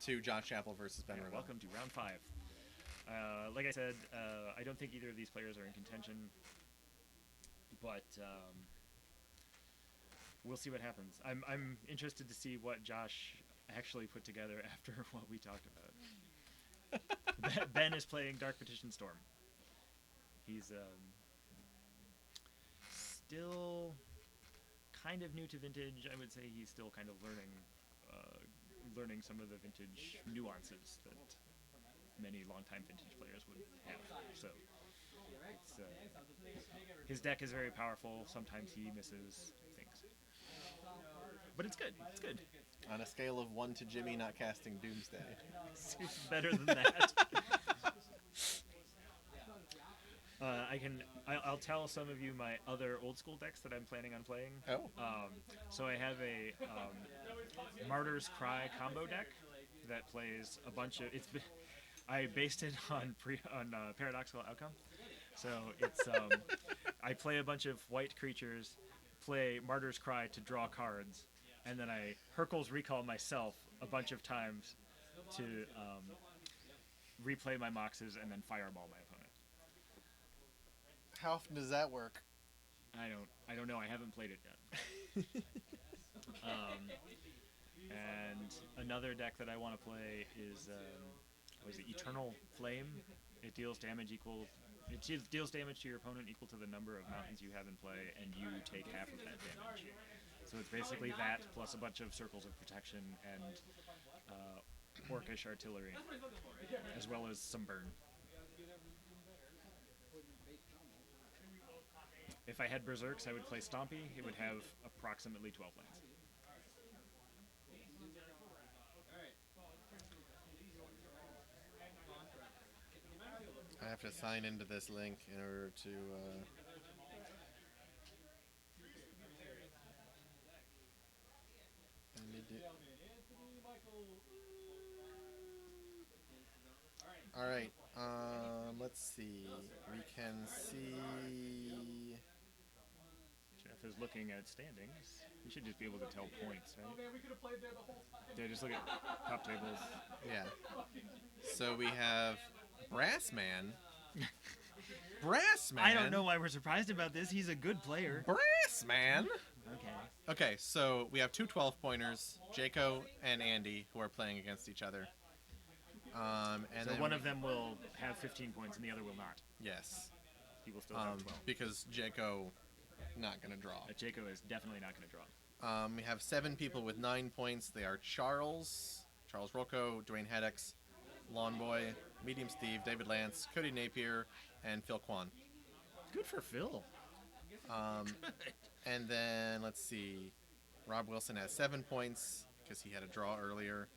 to Josh Chappell versus Ben Rivera. Welcome to round 5. Like I said, I don't think either of these players are in contention, but we'll see what happens. I'm interested to see what Josh actually put together after what we talked about. Ben is playing Dark Petition Storm. He's still kind of new to Vintage. I would say he's still kind of learning some of the Vintage nuances that many longtime Vintage players would have. So it's, his deck is very powerful. Sometimes he misses things, but it's good. It's good. On a scale of 1 to Jimmy not casting Doomsday. It's better than that. I'll tell some of you my other old school decks that I'm planning on playing. Oh. So I have a Martyr's Cry combo deck that plays a bunch of. I based it on Paradoxical Outcome. So it's I play a bunch of white creatures, play Martyr's Cry to draw cards, and then I Hercule's Recall myself a bunch of times to replay my Moxes and then fireball my opponent. How often does that work? I don't know. I haven't played it yet. And another deck that I want to play is what is it? Eternal Flame. It deals damage to your opponent equal to the number of mountains you have in play, and you take half of that damage. So it's basically that plus a bunch of circles of protection and orcish artillery, as well as some burn. If I had Berserks, I would play Stompy. It would have approximately 12 lands. I have to sign into this link in order to... Alright, let's see. We can see... Jeff is looking at standings. We should just be able to tell points, right? Yeah, just look at top tables. Yeah. So we have Brassman. Brassman? I don't know why we're surprised about this. He's a good player. Brassman? Okay. Okay, so we have two 12-pointers, Jaco and Andy, who are playing against each other. And so then one of them will have 15 points and the other will not. Yes. He will still have 12. Because Jaco not going to draw. Jaco is definitely not going to draw. We have 7 people with 9 points. They are Charles Rocco, Dwayne Heddex, Lawn Boy, Medium Steve, David Lance, Cody Napier, and Phil Kwan. Good for Phil. And then, let's see, Rob Wilson has 7 points because he had a draw earlier.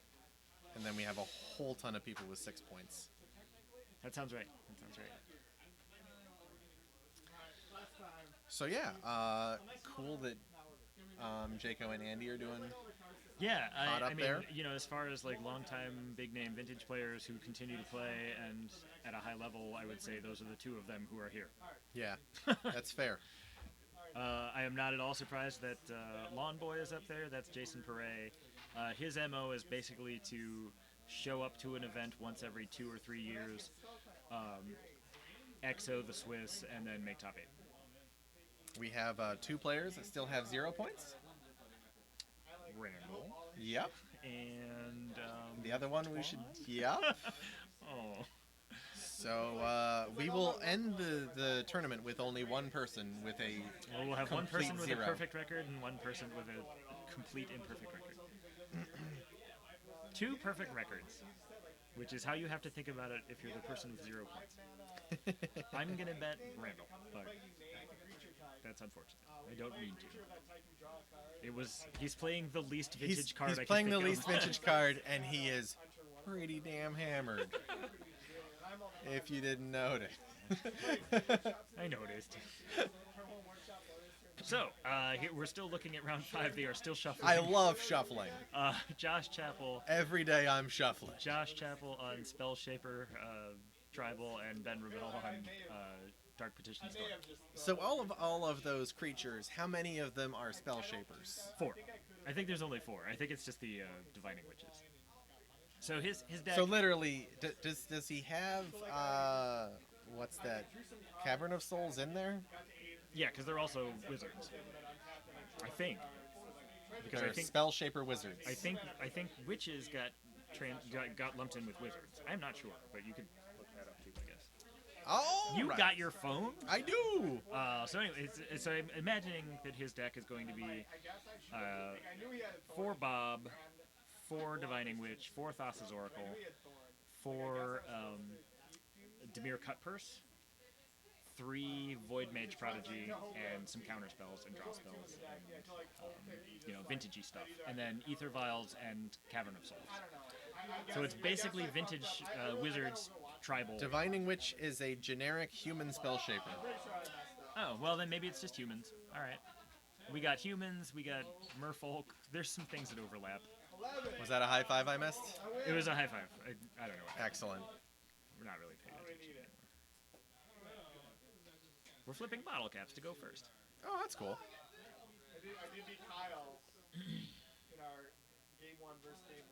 And then we have a whole ton of people with 6 points. That sounds right. So yeah, cool that Jaco and Andy are doing. Yeah, I mean, there. You know, as far as like longtime big name Vintage players who continue to play and at a high level, I would say those are the two of them who are here. Yeah, that's fair. I am not at all surprised that Lawn Boy is up there. That's Jason Perret. His MO is basically to show up to an event once every 2 or 3 years, EXO the Swiss, and then make top 8. We have 2 players that still have 0 points. Randall. Yep. And the other one we should. Yep. Oh. So we will end the tournament with only one person with a. Well, we'll have one person with 0. a perfect record and one person with a complete imperfect record. 2 perfect records, which is how you have to think about it if you're the person with 0 points. I'm gonna bet Randall, but that's unfortunate. I don't mean to. He's playing the least vintage card. He's I playing can the think least of. vintage card, and he is pretty damn hammered. If you didn't notice. I noticed. So, we're still looking at round 5. They are still shuffling. I love shuffling. Josh Chappell. Every day I'm shuffling. Josh Chappell on Spell Shaper Tribal, and Ben Rebel on Dark Petition Storm. So all of those creatures, how many of them are Spell Shapers? 4. I think there's only 4. I think it's just the Divining Witches. So his deck. So literally, does he have what's that? Cavern of Souls in there? Yeah, because they're also wizards. I think. Because They're I think spell shaper wizards. I think witches got lumped in with wizards. I'm not sure, but you could look that up too, I guess. Oh, You right. got your phone? I do. So anyway, so I'm imagining that his deck is going to be 4 Bob, 4 Divining Witch, 4 Thassa's Oracle, 4 Dimir Cut Purse, 3 Void Mage Prodigy, and some counter spells and draw spells, and vintagey stuff, and then Ether Vials and Cavern of Souls. So it's basically vintage wizards tribal. Divining Witch is a generic human spell shaper. Oh, well then maybe it's just humans. All right. We got humans, we got merfolk. There's some things that overlap. Was that a high five I missed? It was a high five. I don't know. Excellent. We're not really paying attention anymore. We're flipping bottle caps to go first. Oh, that's cool. I did beat Kyle in our game 1 versus game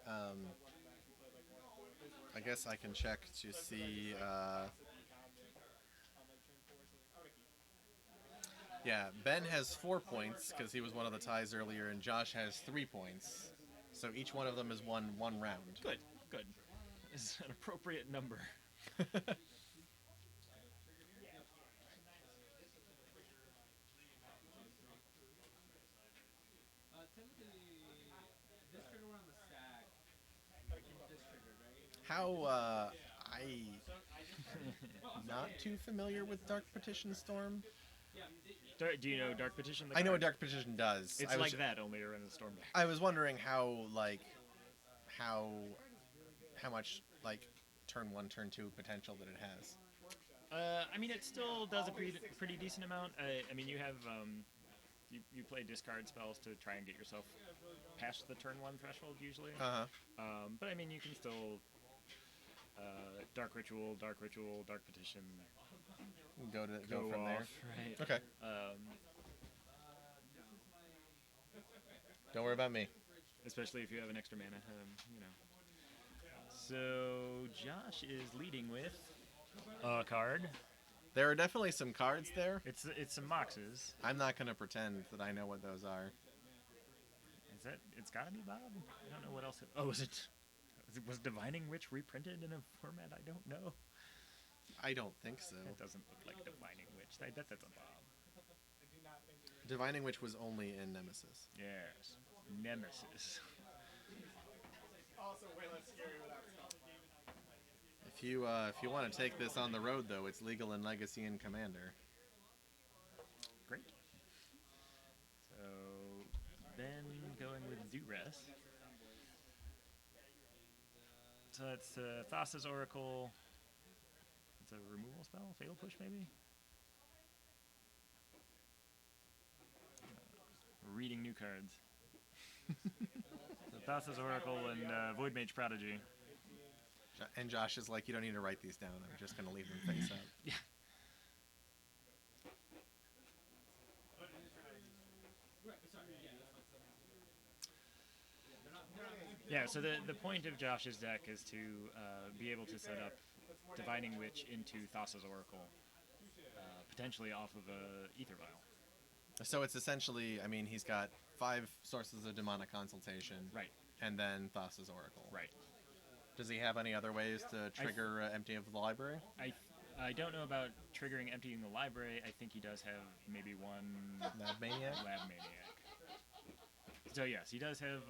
1. I guess I can check to see. Yeah, Ben has 4 points because he was one of the ties earlier, and Josh has 3 points. So each one of them has won 1 round. Good. This is an appropriate number. How not too familiar with Dark Petition Storm. Do you know Dark Petition? I know what Dark Petition does. It's like that, only you're in the Storm deck. I was wondering how much turn 1, turn 2 potential that it has. I mean, it still does a pretty decent amount. I mean, you have you play discard spells to try and get yourself past the turn 1 threshold usually. But I mean, you can still Dark Ritual, Dark Petition. Go from there. Right. Okay. Don't worry about me. Especially if you have an extra mana, So Josh is leading with a card. There are definitely some cards there. It's some boxes. I'm not gonna pretend that I know what those are. Is that? It's gotta be Bob. I don't know what else. Was Divining Witch reprinted in a format I don't know? I don't think so. It doesn't look like Divining Witch. I bet that's a Bob. Divining Witch was only in Nemesis. Yes, Nemesis. Also way less scary without stuff. If you want to take this on the road, though, it's legal in Legacy and Commander. Great. So Ben going with Duress. So it's Thassa's Oracle. It's a removal spell? Fatal Push, maybe? Reading new cards. So Thassa's Oracle and Void Mage Prodigy. And Josh is like, you don't need to write these down. I'm just going to leave them face up. Yeah. Yeah, so the point of Josh's deck is to be able to set up Divining Witch into Thassa's Oracle, potentially off of a Ether Vial. So it's essentially, I mean, he's got 5 sources of Demonic Consultation. Right. And then Thassa's Oracle. Right. Does he have any other ways to trigger emptying of the library? I don't know about triggering emptying the library. I think he does have maybe one Lab Maniac? Lab Maniac. So yes, he does have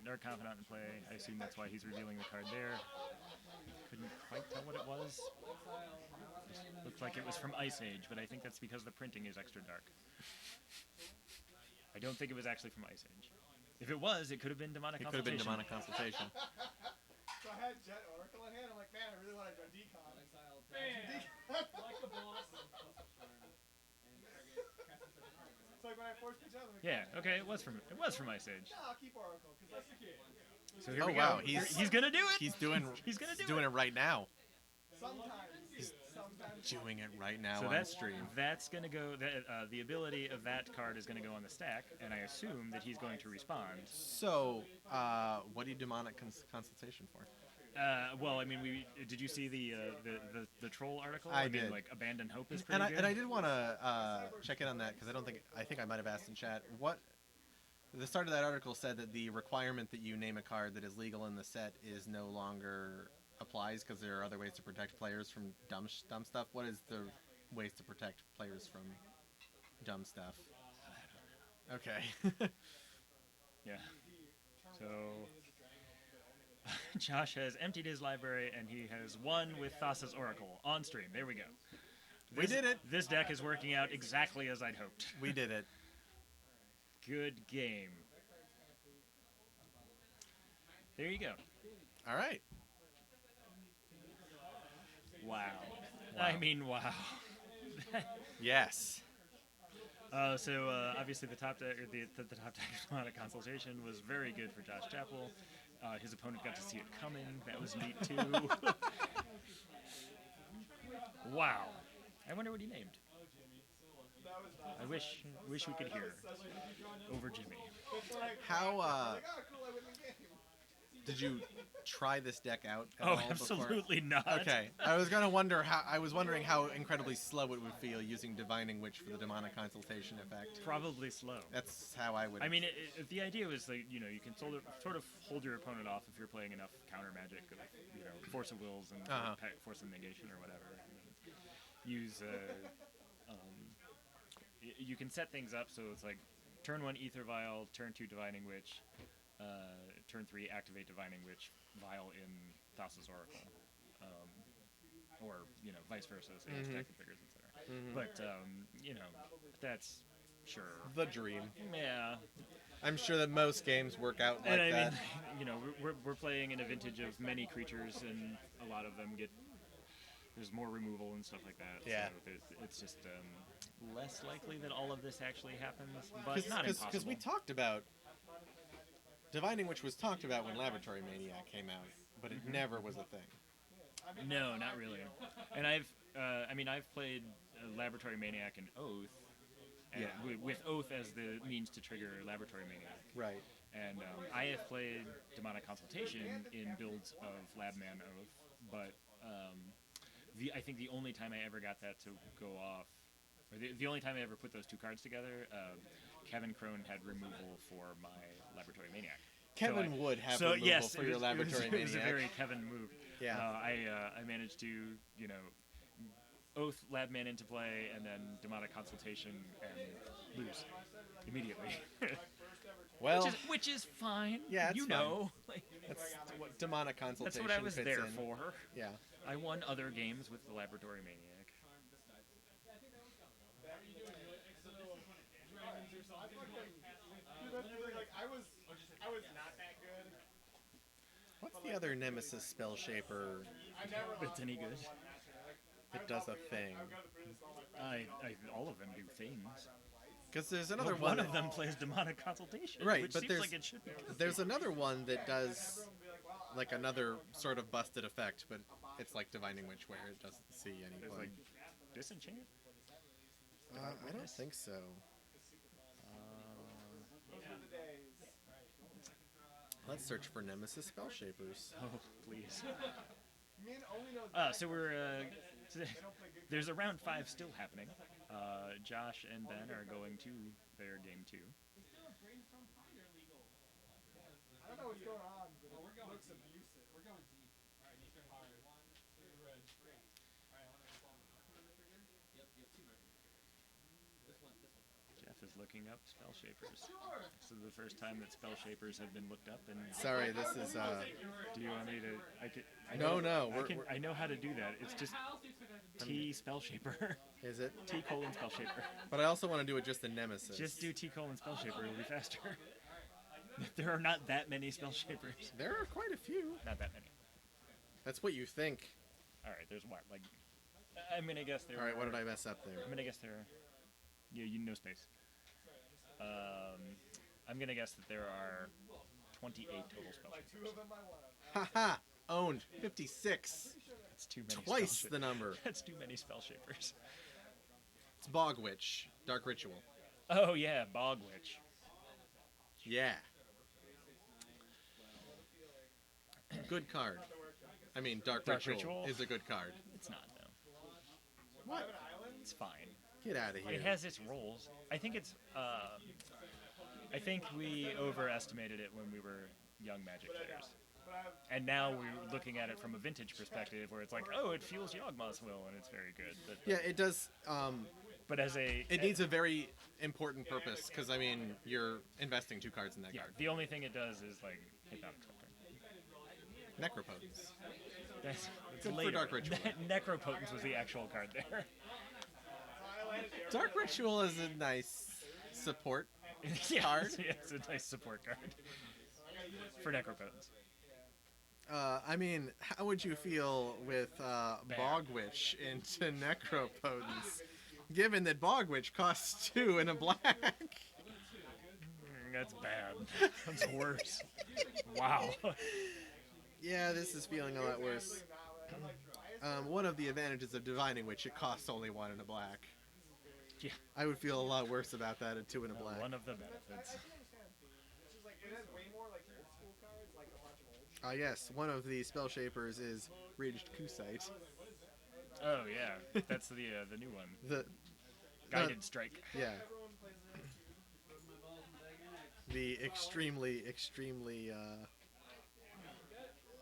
Dark Confidant in play. I assume that's why he's revealing the card there. Couldn't quite tell what it was. Looked like it was from Ice Age, but I think that's because the printing is extra dark. I don't think it was actually from Ice Age. If it was, it could have been Demonic Consultation. It could have been Demonic Consultation. So I had Jet Oracle in hand. I'm like, man, I really want to go decon. Like the boss. So like when I forced pitch out, I'm like, Yeah. Okay. It was from Ice Age. no, I'll keep Oracle because that's So here Oh, we go. wow, He's gonna do it. He's doing He's gonna do it right now. sometimes. Doing it right now So on stream. that's going to go. The ability of that card is going to go on the stack, and I assume that he's going to respond. So, what do you demonic consultation for? Well, I mean, did you see the troll article? I mean, did. like Abandon Hope is pretty good. And I did want to check in on that because I think I might have asked in chat what. The start of that article said that the requirement that you name a card that is legal in the set is no longer applies because there are other ways to protect players from dumb stuff. What is the ways to protect players from dumb stuff? Okay. Yeah. So Josh has emptied his library and he has won with Thassa's Oracle on stream. There we go. We did it. This deck is working out exactly as I'd hoped. We did it. Good game. There you go. All right. Wow. Wow. I mean, wow. Yes. So obviously the top deck, the top deck demonic consultation was very good for Josh Chappell. His opponent got to see it coming. That was neat too. Wow. I wonder what he named. I wish we could hear over Jimmy. How did you try this deck out at Oh, all absolutely before? not. Okay. I was wondering how incredibly slow it would feel using Divining Witch for the demonic consultation effect. Probably slow. That's how I would. I mean, the idea was that you can sort of hold your opponent off if you're playing enough counter magic, of Force of Wills and Force of Negation or whatever, and then use. You can set things up so it's like turn 1 Ether Vial, turn 2 Divining Witch, turn 3 activate Divining Witch Vial in Thassa's Oracle, or vice versa, so you attack the triggers, etc. But that's sure the dream. Yeah. I'm sure that most games work out like And I that. mean, we're playing in a vintage of many creatures, and a lot of them there's more removal and stuff like that. Yeah. So it's just less likely that all of this actually happens, but not impossible. Because we talked about Divining Witch was talked about when Laboratory Maniac came out, but it never was a thing. No, not really. And I've played Laboratory Maniac and Oath, and with Oath as the means to trigger Laboratory Maniac. Right. And I have played Demonic Consultation in builds of Labman Oath, but I think the only time I ever got that to go off, or the only time I ever put those two cards together, Kevin Crone had removal for my Laboratory Maniac. Kevin would have removal for your Laboratory Maniac. It was a very Kevin move. Yeah. I managed to, Oath Labman into play, and then Demonic Consultation, and lose immediately. Well, which is fine. Yeah, it's fine. Like, That's what Demonic Consultation that's what I was fits there in. for. Yeah. I won other games with the Laboratory Maniac. I was not that good. What's the other Nemesis spell shaper That's any good. that does a thing? All of them do things. Because there's another But one. one of them plays Demonic Consultation, Right, which but seems there's like it should be. there's another one that does like another sort of busted effect, but it's like Divining Witch where it doesn't see any There's play. like Disenchant? I don't think so. Let's search for Nemesis spell shapers. Oh, please. Min only knows. So we're there's a round 5 still happening. Josh and Ben are going to their game 2. I don't know what's going on, but it looks abusive. We're going deep. Alright, you start hard. 1, 2, red. 3. Alright, I want to respond with marker triggers. Yep, you have 2 marker triggers. This one. Jeff is looking up spell shapers. This is the first time that spell shapers have been looked up. And Sorry, this is do you want me to? No, I know how to do that. It's just T spell shaper. Is it? T colon spell shaper. But I also want to do it just in Nemesis. Just do T colon spell shaper. It'll be faster. There are not that many spell shapers. There are quite a few. Not that many. That's what you think. All right, there's what? Like, I'm gonna guess there. All right, what did I mess up there? I'm gonna guess there. Yeah, no space. I'm gonna guess that there are 28 total spell shapers. Haha! Owned. 56. That's too many. Twice the number. That's too many spell shapers. It's Bog Witch, Dark Ritual. Oh yeah, Bog Witch. Yeah. Good card. I mean, Dark Ritual is a good card. It's not though. What? It's fine. Get out of here. It has its roles. I think it's. I think we overestimated it when we were young Magic players. And now we're looking at it from a vintage perspective, where it's like, oh, it feels Yawgmoth's Will, and it's very good. But Yeah, it does. but as a It needs a very important purpose, because, I mean, you're investing 2 cards in that card. the only thing it does is like Hypnotic Sculptor. Necropotence. That's Good for later. Dark Ritual. Necropotence was the actual card there. Dark Ritual is a nice support Yeah, card. it's a nice support card for Necropotence. I mean, how would you feel with Bog Witch into Necropotence, given that Bog Witch costs 2 and a black? That's bad. That's worse. Wow. Yeah, this is feeling a lot worse. One of the advantages of Divining Witch, it costs only 1 and a black. Yeah. I would feel a lot worse about that at 2 and a black. One of the benefits. It's just like it has way more like old school cards, like a bunch of old. Yes, one of the spell shapers is Ridged Kusite. Oh yeah, that's the new one. The Guided Strike. yeah, Everyone plays it. the extremely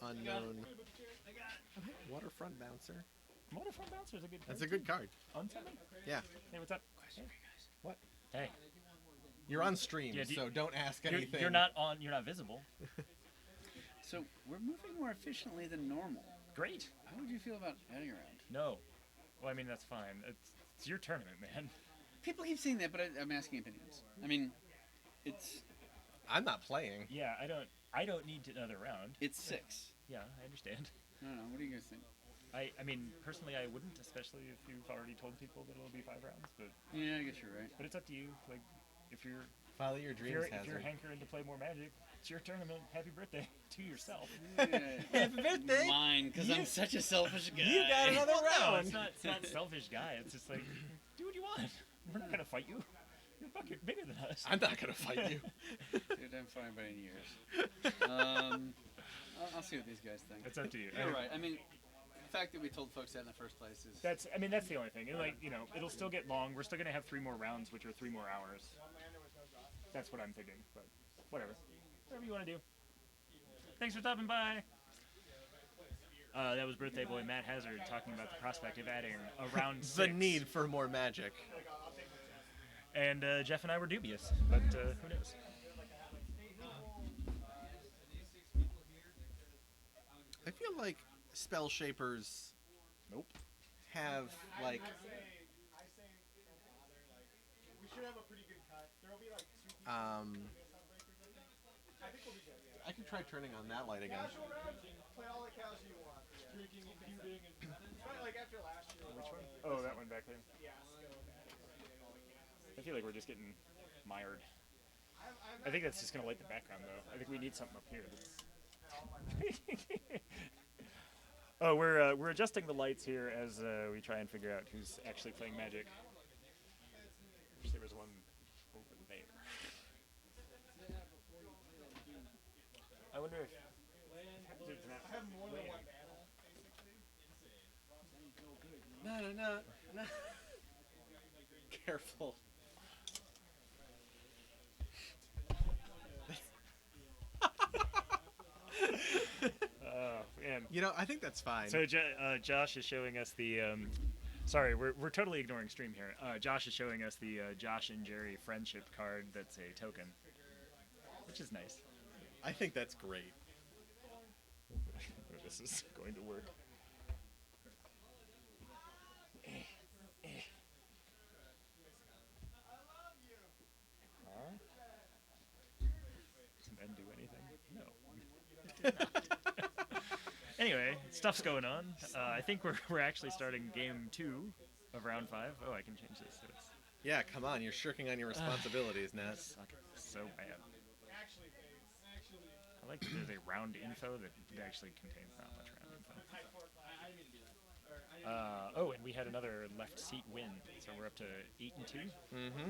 unknown Waterfront Bouncer. Waterfront Bouncer is a good card. That's a good card. Unsummon? Yeah. Hey, what's up? Question for you guys. What? Hey. You're on stream, Yeah, so don't ask anything. You're not on. You're not visible. So we're moving more efficiently than normal. Great. How would you feel about heading around? No. Well, I mean that's fine. It's your tournament, man. People keep saying that, but I'm asking opinions. I mean, it's I'm not playing. Yeah, I don't need another round. it's 6. Yeah, I understand. I don't know. What do you guys think? I mean, personally, I wouldn't, especially if you've already told people that it'll be 5 rounds. But Yeah, I guess you're right. it's up to you. Like, if you're Follow your if dreams, you're, if Hazard. you're hankering to play more Magic, it's your tournament. Happy birthday to yourself. Happy birthday! Mine, because You- I'm such a selfish guy. You got another No, round. it's not selfish, guy. It's just like, do what you want. We're not gonna fight you. You're bigger than us. I'm not gonna fight you. Dude, I'm fine by any years. I'll see what these guys think. It's up to you. You're right. I mean, the fact that we told folks that in the first place is... That's the only thing. And like, it'll still get long. We're still gonna have 3 more rounds, which are 3 more hours. That's what I'm thinking. But whatever you want to do. Thanks for stopping by. That was Birthday Boy Matt Hazard talking about the prospect of adding a round 6. The need for more magic. And Jeff and I were dubious, but who knows? I feel like spell shapers Nope. have like I say don't bother. Like we should have a pretty good cut. There'll be like 2 people. Sunbreakers, I think we'll be good. Yeah. I can try turning on that light again. Casual round, play all the casual you want. Yeah. Drinking and computing and It's not like after last year. With Which all one? the Oh, that one back there. fiasco of adding all the chaos. I feel like we're just getting mired. I'm I think that's just gonna light the background, though. I think we need something up here. Oh, we're adjusting the lights here as we try and figure out who's actually playing Magic. Wish there was one over there. I wonder if. I have more than one battle, basically. No. Careful. Oh man. You know, I think that's fine. So Josh is showing us the. Sorry, we're totally ignoring stream here. Josh is showing us the Josh and Jerry friendship card. That's a token, which is nice. I think that's great. This is going to work. Huh? Doesn't N do anything? No. Anyway, stuff's going on. I think we're actually starting game 2 of round 5. Oh, I can change this. So it's Yeah, come on, you're shirking on your responsibilities, Nat. suck so bad. I like that there's a round info that actually contains not much round info. Oh, and we had another left seat win, so we're up to 8-2. Mm-hmm.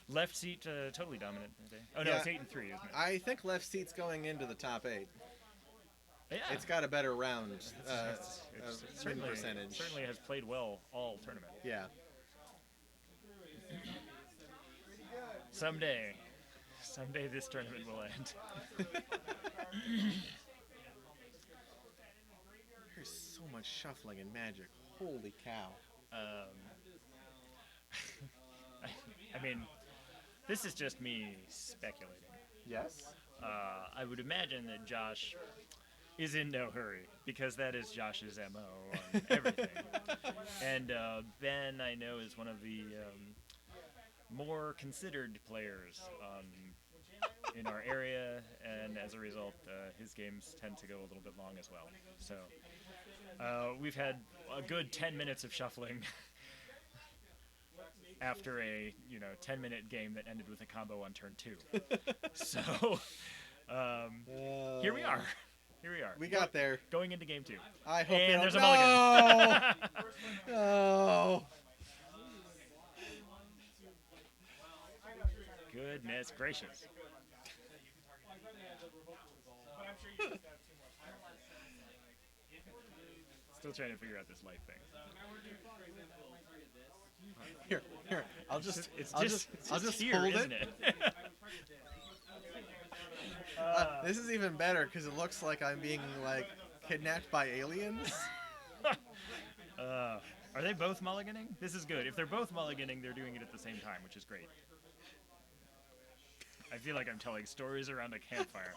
Left seat totally dominant today. Oh no, Yeah. it's 8-3, isn't it? I think left seat's going into the top 8. Yeah. It's got a better round It's win percentage. certainly has played well all tournament. Yeah. Someday this tournament will end. There's so much shuffling in Magic. Holy cow. I mean, this is just me speculating. Yes? I would imagine that Josh is in no hurry, because that is Josh's MO on everything. And Ben, I know, is one of the more considered players in our area, and as a result, his games tend to go a little bit long as well. So we've had a good 10 minutes of shuffling after a 10-minute game that ended with a combo on turn 2. So here we are. We got there. Going into game 2. I hope And there's a no! mulligan. No! Goodness gracious. Still trying to figure out this light thing. Here. I'll just It's I'll just here, hold isn't it. it? This is even better because it looks like I'm being like kidnapped by aliens. Are they both mulliganing? This is good. If they're both mulliganing, they're doing it at the same time, which is great. I feel like I'm telling stories around a campfire.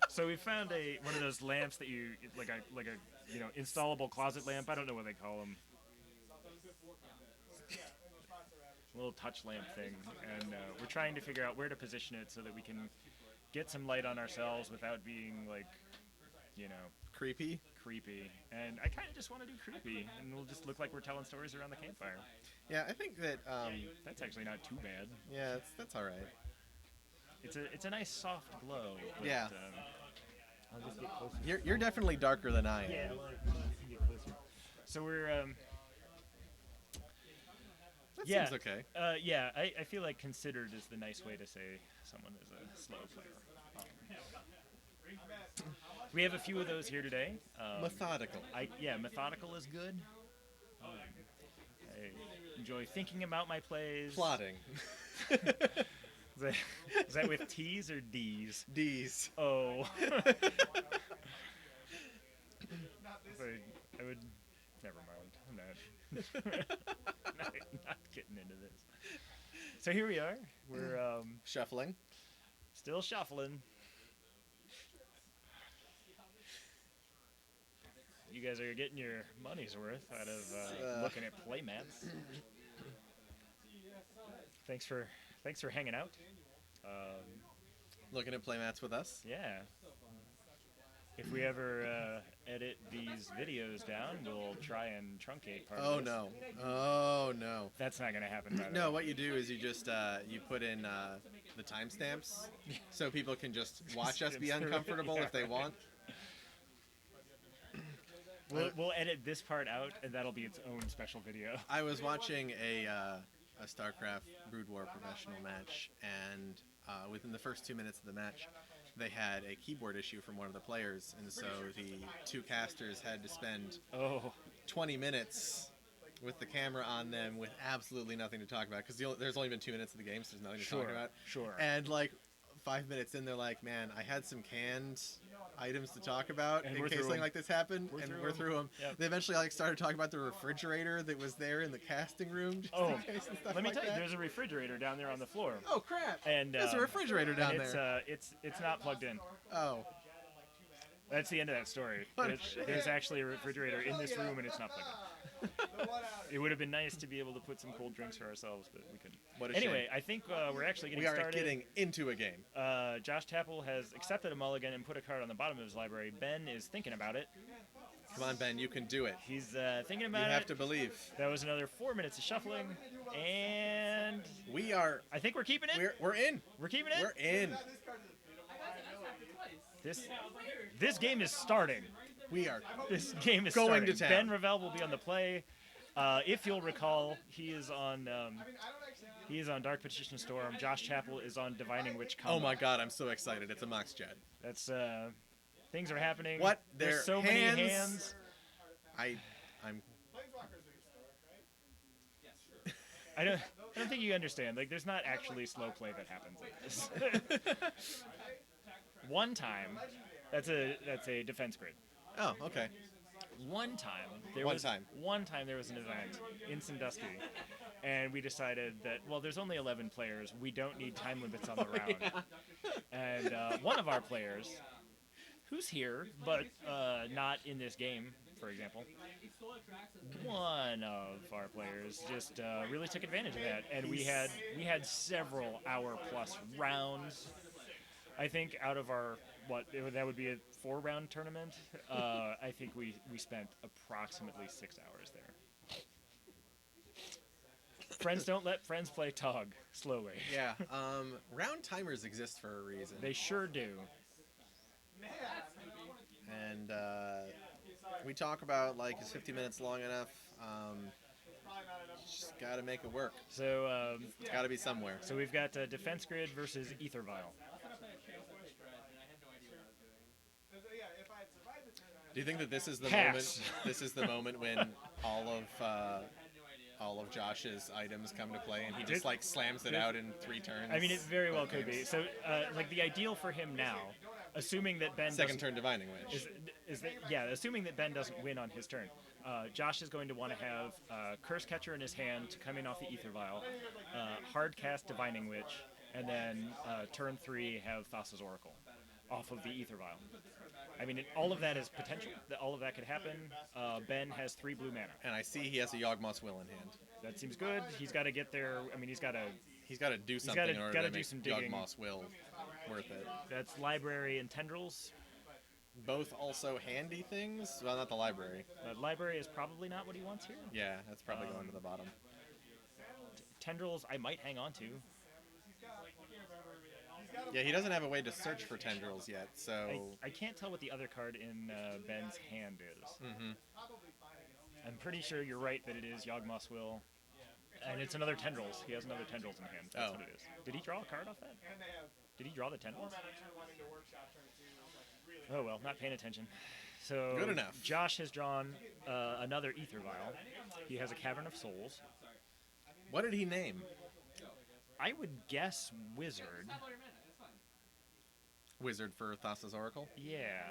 So we found one of those lamps that you like a installable closet lamp. I don't know what they call them. Little touch lamp thing, and we're trying to figure out where to position it so that we can get some light on ourselves without being Creepy. creepy. And I kind of just want to do creepy, and we'll just look like we're telling stories around the campfire. Yeah, I think that. That's actually not too bad. Yeah, that's all right. It's a nice soft glow. But, Yeah. I'll just get closer. You're definitely darker than I am. Yeah, well, get closer. So we're That yeah. seems okay. Yeah, I feel like considered is the nice way to say someone is a slow player. We have a few of those here today. Methodical. Methodical is good. I enjoy thinking about my plays. Plotting. Is that with T's or D's? D's. Oh. I would. Never mind. I'm not getting into this. So here we are. We're Shuffling. still shuffling. You guys are getting your money's worth out of looking at playmats. Thanks for hanging out. Looking at playmats with us. Yeah. If we ever edit these videos down, we'll try and truncate part Oh of this. no. Oh no. That's not going to happen. By the No, way. what you do is you just you put in the timestamps so people can just watch us be Stamps. uncomfortable Yeah, if they right. want. We'll edit this part out, and that'll be its own special video. I was watching a StarCraft Brood War professional match, and within the first 2 minutes of the match, they had a keyboard issue from one of the players, and so the two casters had to spend 20 minutes with the camera on them with absolutely nothing to talk about, because there's only been 2 minutes of the game, so there's nothing to talk about. Sure. And like 5 minutes in, they're like, man, I had some canned items to talk about And in we're case through something 'em. like this happened, We're and through we're 'em. through them. Yep. They eventually started talking about the refrigerator that was there in the casting room. Just Oh, in case and stuff let me like tell you, that. there's a refrigerator down there on the floor. Oh crap! And there's a refrigerator down and there. it's not plugged in. Oh, That's the end of that story. What a There's, shame. there's actually a refrigerator in this room, and it's not plugged in. It would have been nice to be able to put some cold drinks for ourselves, but we couldn't. What a Anyway, shame. I think we're actually getting we are started. getting into a game. Josh Tappel has accepted a mulligan and put a card on the bottom of his library. Ben is thinking about it. Come on, Ben, you can do it. He's thinking You about have it. to believe. That was another 4 minutes of shuffling, and We are. I think we're keeping it. We're in. We're keeping it. We're in. This game is starting. We are This game is Going to starting. town. Ben Ravel will be on the play. If you'll recall, he is on Dark Petition Storm. Josh Chappell is on Divining Witch Combo. Oh my god, I'm so excited. It's a Mox Jet. That's things are happening. What? There's Their so many hands. I'm Planeswalkers are historic, right? I don't think you understand. Like, there's not actually slow play that happens like this. One time, that's a defense grid. Oh, okay. One time there One was time. an event in Sandusky, and we decided that, well, there's only 11 players. We don't need time limits on the round. And one of our players, who's here but not in this game, for example, one of our players just really took advantage of that, and we had several hour-plus rounds. I think out of our that would be a 4-round tournament. I think we spent approximately 6 hours there. Friends don't let friends play Tog slowly. Yeah. Round timers exist for a reason. They sure do. And we talk about, like, is 50 minutes long enough? Just gotta make it work. So It's gotta be somewhere. so we've got Defense Grid versus Ether Vial. Yeah, if I had survived the turn, Do you think that this is the Pass. moment? This is the moment when all of Josh's items come to play, and he just like slams it out in 3 turns. I mean, it very well both could be. games? So, like, the ideal for him now, assuming that Ben Second doesn't- turn Divining Witch. is that, yeah, assuming that Ben doesn't win on his turn, Josh is going to want to have Curse Catcher in his hand to come in off the Ether Vial, hard cast Divining Witch, and then turn 3 have Thassa's Oracle off of the Ether Vial. I mean, all of that is potential. All of that could happen. Ben has 3 blue mana. And I see he has a Yawgmoth's Will in hand. That seems good. He's got to get there. I mean, he's got to. He's got to do something gotta- in order gotta to do make some digging. Yawgmoth's Will worth it. That's Library and Tendrils. Both also handy things. Well, not the library. Library is probably not what he wants here. Yeah, that's probably going to the bottom. Tendrils, I might hang on to. Yeah, he doesn't have a way to search for tendrils yet, so I can't tell what the other card in Ben's hand is. Mhm. I'm pretty sure you're right that it is Yawgmoth's Will. And it's another Tendrils. He has another Tendrils in hand. That's Oh. what it is. Did he draw a card off that? Did he draw the Tendrils? Oh, well, not paying attention. So Good enough. Josh has drawn another Ether Vial. He has a Cavern of Souls. what did he name? I would guess Wizard. Wizard for Thassa's Oracle? Yeah.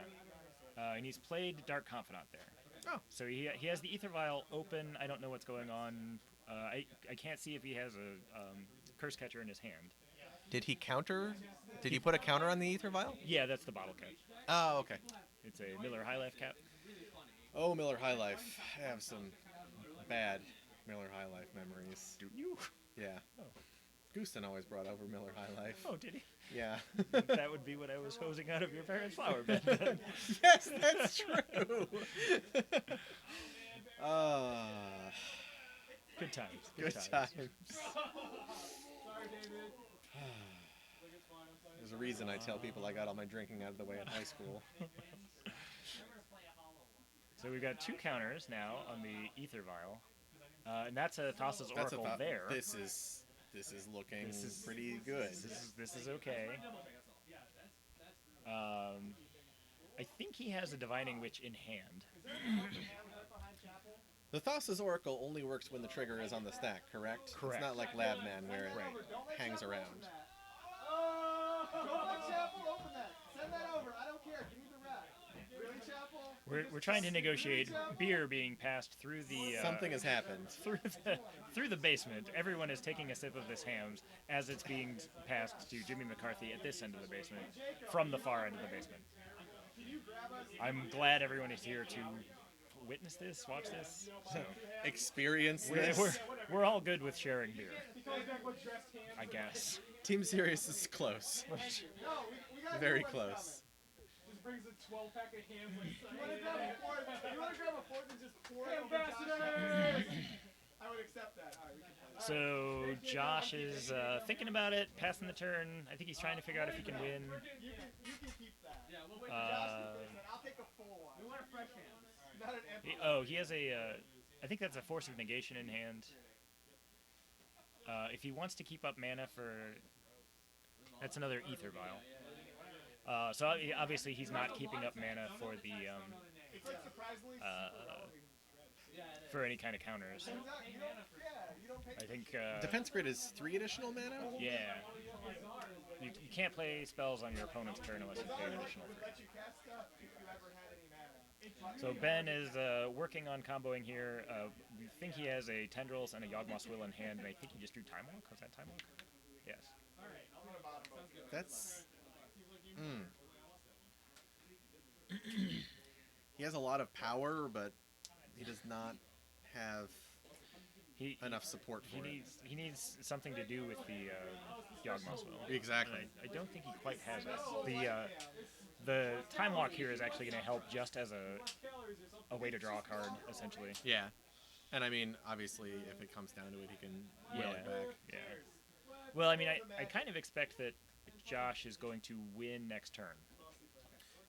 And he's played Dark Confidant there. Oh. So he has the Ether Vial open. I don't know what's going on. I can't see if he has a Curse Catcher in his hand. Did he counter? Did he put a counter on the Ether Vial? Yeah, that's the bottle cap. Oh, okay. It's a Miller High Life cap. Oh, Miller High Life. I have some bad Miller High Life memories. Do you? Yeah. Oh. Gooston always brought over Miller High Life. Oh, did he? Yeah. That would be what I was hosing out of your parents' flower bed. then. Yes, that's true. Good times. Good times. There's a reason I tell people I got all my drinking out of the way in high school. So we've got 2 counters now on the Ether Vial. And that's a Thassa's That's Oracle about, there. This is looking pretty good. This is okay. I think he has a Divining Witch in hand. The Thassa's Oracle only works when the trigger is on the stack, correct? Correct. It's not like Labman where it Right. hangs around. Don't let Chapel open that. Send that over. I don't care. Give me the rack. Really, Chapel? We're trying to negotiate beer being passed through the Something has happened. through the basement. Everyone is taking a sip of this Hams as it's being passed to Jimmy McCarthy at this end of the basement from the far end of the basement. I'm glad everyone is here to witness this, watch this. So Experience we're, this. we're all good with sharing beer, I guess. Team Sirius is close. Very close. Just brings a 12-pack of ham. You want to grab a fourth and just pour it over Josh? I would accept that. All right, we can play that. So Josh is thinking about it, passing the turn. I think he's trying to figure out if he can win. You can keep that. Yeah, we'll wait. I'll take a full one. We want a fresh hands. Not an empty. He has a. I think that's a Force of Negation in hand. If he wants to keep up mana for, that's another Ether Vial. So obviously he's not keeping up mana for the It's like surprisingly for any kind of counters. you don't pay. I think Defense Grid is 3 additional mana. yeah, you can't play spells on your opponent's turn unless you pay an additional Let 3. you cast stuff if you ever had any mana. So Ben is working on comboing here. We think he has a Tendrils and a Yawgmoth's Will in hand, and I think he just drew Time Walk. Was that Time Walk? Yes. That's. He has a lot of power, but he does not have enough support for it. He needs something to do with the Yawgmoth's Will. Exactly. I don't think he quite has that. The Time Walk here is actually going to help just as a way to draw a card, essentially. Yeah. And I mean, obviously, if it comes down to it, he can will it back. Yeah. Well, I mean, I kind of expect that Josh is going to win next turn.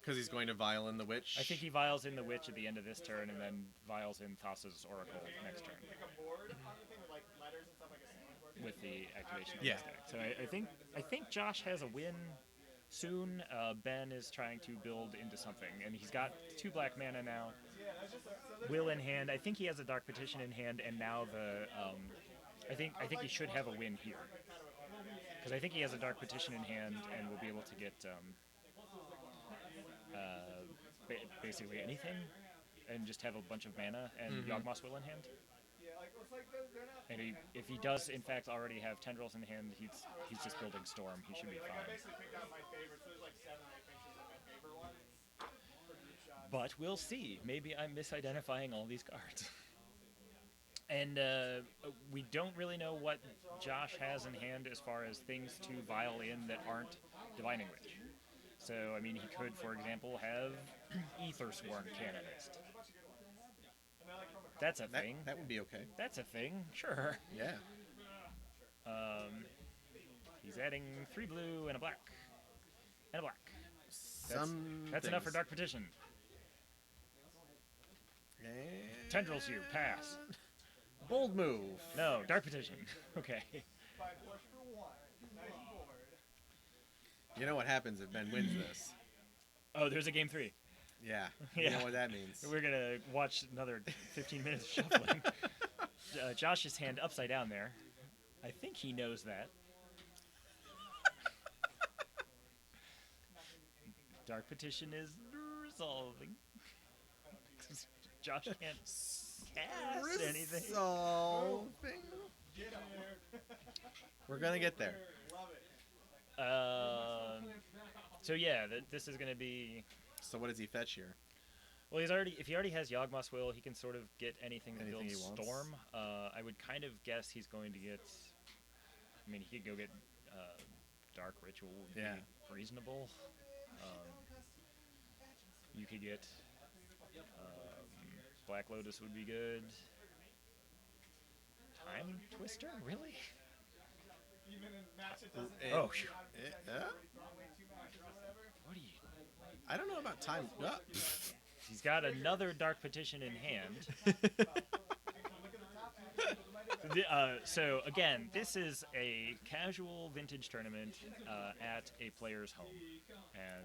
Because he's going to Vial in the Witch. I think he vials in the Witch at the end of this turn, and then vials in Thassa's Oracle next turn. With the activation of Yeah. his deck. So I think Josh has a win soon. Ben is trying to build into something, and he's got 2 black mana now. Will in hand. I think he has a Dark Petition in hand, and now the I think he should have a win here, because I think he has a Dark Petition in hand and will be able to get basically anything, and just have a bunch of mana and Yawgmoth's Will in hand. And if he does in fact already have Tendrils in hand, he's just building Storm. He should be fine. But we'll see. Maybe I'm misidentifying all these cards. And we don't really know what Josh has in hand as far as things to vial in that aren't Divining Witch. So, I mean, he could, for example, have Ether Sworn Canonist. That's a thing. That would be okay. That's a thing, sure. Yeah. He's adding 3 blue and a black. And a black. That's enough for Dark Petition. And Tendrils you, pass. bold move. No, Dark Petition. Okay. You know what happens if Ben wins this? Oh, there's a game 3. Yeah. You Yeah. know what that means. We're going to watch another 15 minutes of shuffling. Josh's hand upside down there. I think he knows that. Dark Petition is resolving. Josh can't cast anything. Resolving. We're gonna get there. So yeah, this is gonna be. So what does he fetch here? Well, if he already has Yawgmoth's Will, he can sort of get anything that builds he wants. Storm. I would kind of guess he's going to get. I mean, he could go get Dark Ritual. Would be reasonable. You could get Black Lotus would be good. Time Twister, really? Oh, shoot. What are you? I don't know about time. He's got another Dark Petition in hand. So again, this is a casual vintage tournament at a player's home,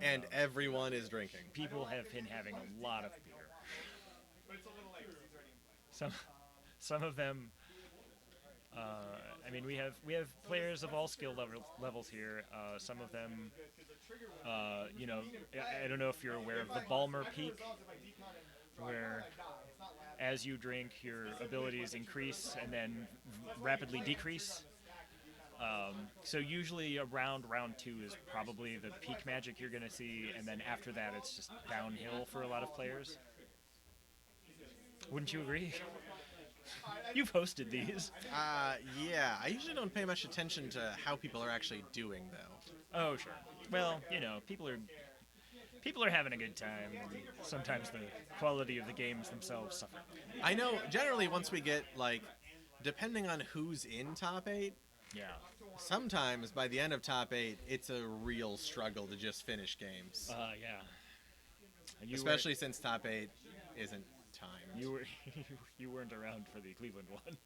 And everyone is drinking. people have been having a lot of beer. Some of them. I mean, we have players of all skill levels here. Some of them, you know, I don't know if you're aware of the Balmer Peak, where as you drink, your abilities increase and then rapidly decrease. So usually around round 2 is probably the peak magic you're going to see, and then after that it's just downhill for a lot of players. Wouldn't you agree? You've hosted these. Yeah. I usually don't pay much attention to how people are actually doing, though. Oh, sure. Well, you know, people are having a good time. Sometimes the quality of the games themselves suffer. I know, generally, once we get, like, depending on who's in top 8, Yeah. sometimes by the end of top 8, it's a real struggle to just finish games. Yeah. Especially since top 8 isn't time. You were you weren't around for the Cleveland one.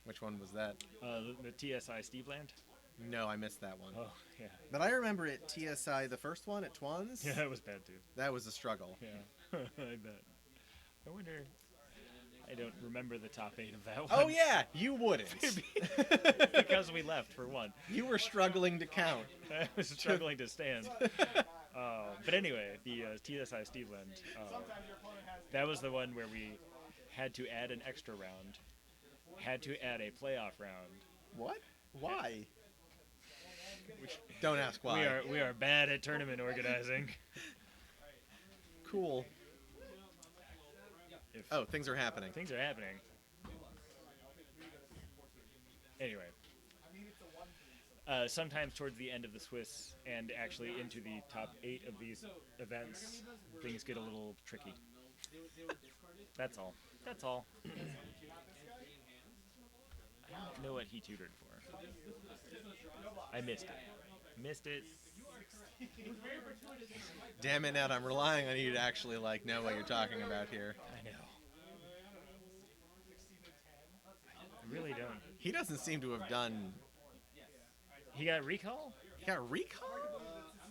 Which one was that? The TSI Steveland. No, I missed that one. Oh yeah. But I remember at TSI, the first one at Twans. Yeah, that was bad too. That was a struggle. Yeah, I bet. I wonder. I don't remember the top 8 of that one. Oh yeah, you wouldn't. Because we left for one. You were struggling to count. I was struggling to stand. But anyway, the TSI Steveland. That was the one where we had to add an extra round. Had to add a playoff round. What? Why? Don't ask why. We are bad at tournament organizing. Cool. If Oh, things are happening. things are happening. Anyway. Sometimes towards the end of the Swiss and actually into the top 8 of these events, things get a little tricky. That's all. That's all. I don't know what he tutored for. I missed it. Missed it. Damn it, Ned, I'm relying on you to actually know what you're talking about here. I know. I really don't. He doesn't seem to have done... He got recall? He got recall?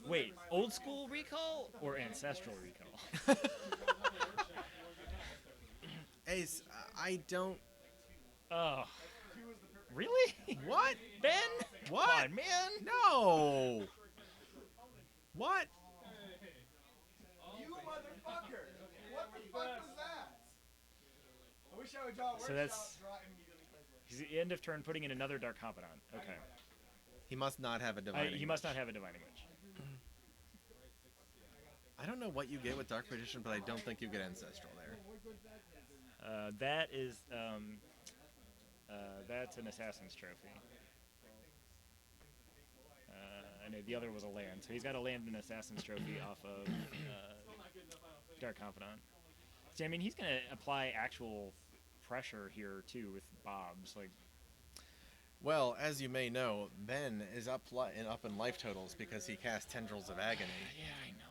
Wait, old school recall or ancestral recall? Ace, I don't... Oh. Really? What? Ben? What? Come on, man. No! What? You motherfucker! What the fuck was that? I wish I would draw a So that's- He's at the end of turn putting in another Dark Confidant. Okay. He must not have a divining He must Witch. not have a Divining Witch. I don't know what you get with Dark Petition, but I don't think you get Ancestral there. That is, that's an Assassin's Trophy. I know the other was a land, so he's got to land an Assassin's Trophy off of Dark Confidant. See, I mean, he's going to apply actual pressure here, too, with Bob's. Well, as you may know, Ben is up in life totals because he cast Tendrils of Agony. Yeah, I know.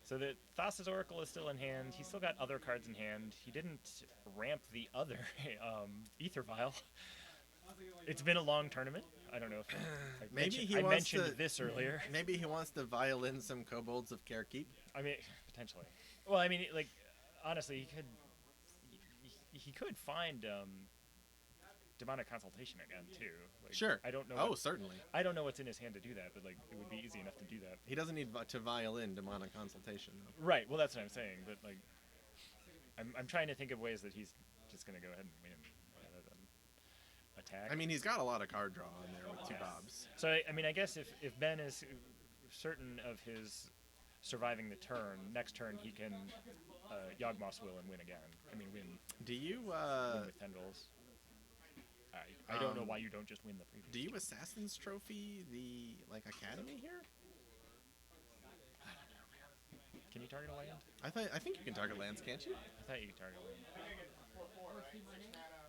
So the Thassa's Oracle is still in hand. He's still got other cards in hand. He didn't ramp the other Ether Vial. It's been a long tournament. I don't know if I mentioned this earlier. Maybe he wants to violin some Kobolds of Carekeep. I mean, potentially. Well, I mean, honestly, he could find Demonic Consultation again too. Sure. I don't know. Oh, certainly. I don't know what's in his hand to do that, but it would be easy enough to do that. He doesn't need to violin Demonic Consultation, though. Right. Well, that's what I'm saying. But I'm trying to think of ways that he's just going to go ahead and win rather than attack. I mean, he's got a lot of card draw on there with two Yeah. Bobs. So I mean, I guess if Ben is certain of his surviving the turn, next turn he can Yawgmoth's Will and win again. I mean, win Do you with Tendrils. I don't know why you don't just win the previous. do you Assassin's Trophy the Academy here? I don't know, man. Can you target a land? I think you can target lands, can't you? I thought you could target a land.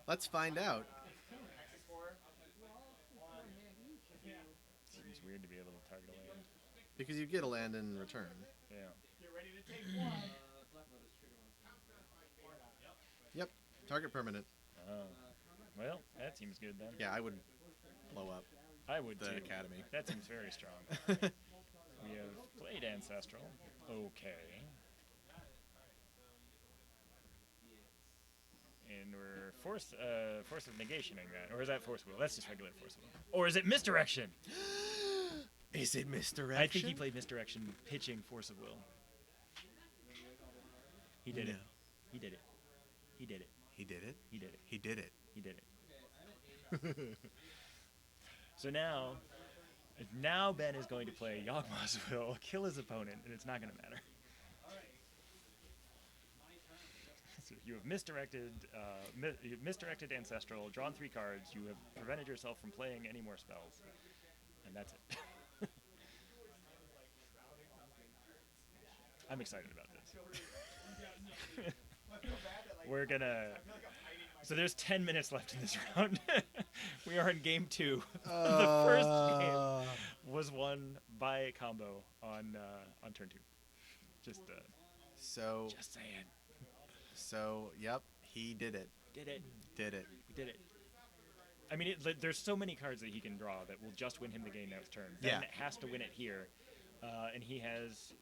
Let's find out. Seems weird to be able to target a land. Because you get a land in return. Yeah. Get ready to take one. Yep. Target permanent. Oh. Well, that seems good then. Yeah, I would blow up I would the too. Academy. That seems very strong. We have played Ancestral. Okay. And we're force of negationing that. Or is that Force Will? That's just regular Force Will. Or is it Misdirection? Is it misdirection? I think he played Misdirection pitching Force of Will. He did it. No. He did it. He did it. He did it. He did it. He did it. He did it. So now Ben is going to play Yawgmoth's Will, kill his opponent, and it's not going to matter. So you have misdirected Ancestral, drawn 3 cards, you have prevented yourself from playing any more spells, and that's it. I'm excited about this. I feel bad that we're gonna. So there's 10 minutes left in this round. We are in game 2. The first game was won by a combo on turn 2. Just saying. So yep, he did it. Did it. Did it. We did it. I mean, there's so many cards that he can draw that will just win him the game next turn. Ben has to win it here, and he has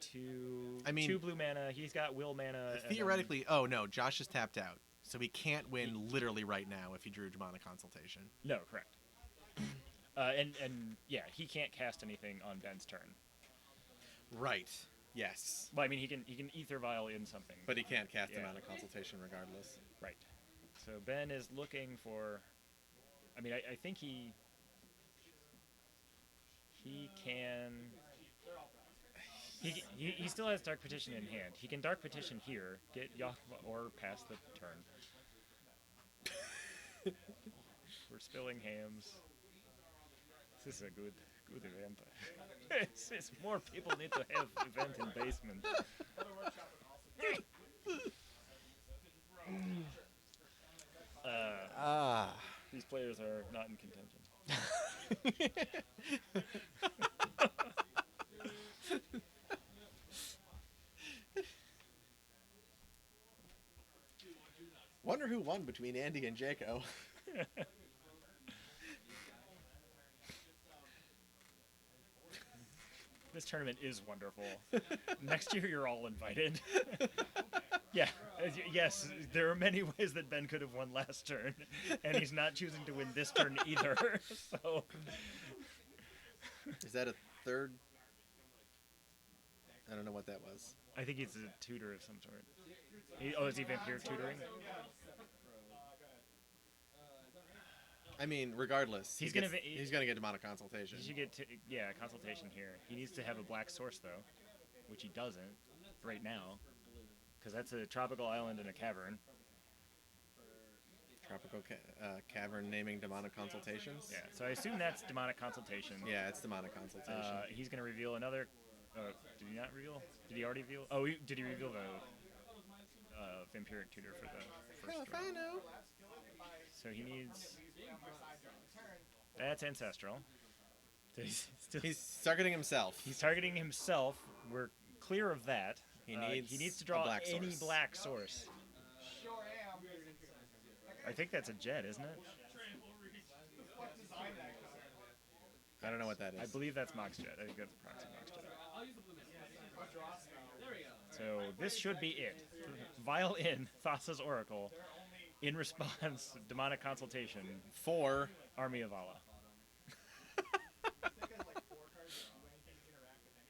two blue mana. He's got will mana. Theoretically, oh no, Josh is tapped out, so he can't win literally right now if he drew Demonic Consultation. No, correct. And yeah, he can't cast anything on Ben's turn. Right. Yes. Well, I mean, he can Ether Vial in something, But he can't cast Demonic Consultation regardless. right. So Ben is looking for. I mean, I think he can. He still has Dark Petition in hand. He can Dark Petition here, get Yakima, or pass the turn. We're spilling hams. This is a good event. It's more people need to have event in basement. These players are not in contention. Wonder who won between Andy and Jaco. This tournament is wonderful. Next year, you're all invited. Yeah, yes, there are many ways that Ben could have won last turn, and he's not choosing to win this turn either. So, Is that a third? I don't know what that was. I think he's a tutor of some sort. Is he vampire tutoring? I mean, regardless, He's gonna gonna get Demonic Consultation. He should get consultation here. He needs to have a black source though, which he doesn't right now, because that's a tropical island and a cavern. Tropical cavern naming Demonic Consultations. Yeah, so I assume that's demonic consultation. Yeah, it's Demonic Consultation. He's gonna reveal another. Did he not reveal? Did he already reveal? Oh, did he reveal the vampiric tutor for the first If I know. So he needs. That's ancestral. So He's targeting himself. He's targeting himself. We're clear of that. He needs to draw black any source. black source. Sure am. I think that's a jet, isn't it? What design that concern? I don't know what that I is. believe that's Mox Jet. I think that's proxy Mox Jet. I'll use the blue mana. There we go. So this should be it. Vial in Thassa's Oracle. In response, Demonic Consultation. For Army of Allah.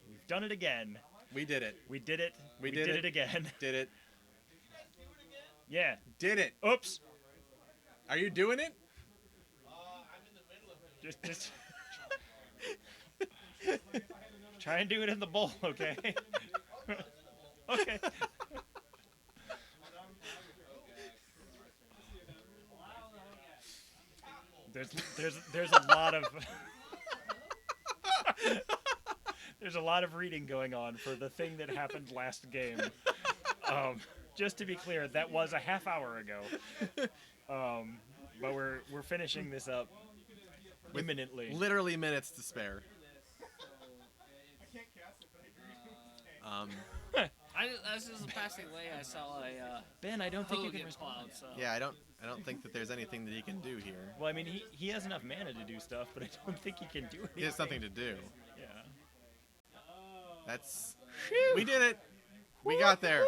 We've done it again. we did it. We did it. We did did it again. Did it. Yeah. Did it. Oops. Are you doing it? Just try and do it in the bowl, okay? Okay. There's a lot of there's a lot of reading going on for the thing that happened last game. Just to be clear, that was a half hour ago. But we're finishing this up imminently. Literally minutes to spare. I can't cast it, but I agree. As is passing away, I saw a Ben, I don't think you Hogan can respond. cloud. So Yeah, I don't think that there's anything that he can do here. Well, I mean, he has enough mana to do stuff, but I don't think he can do anything. He has something to do. Yeah. That's. We did it. We got there.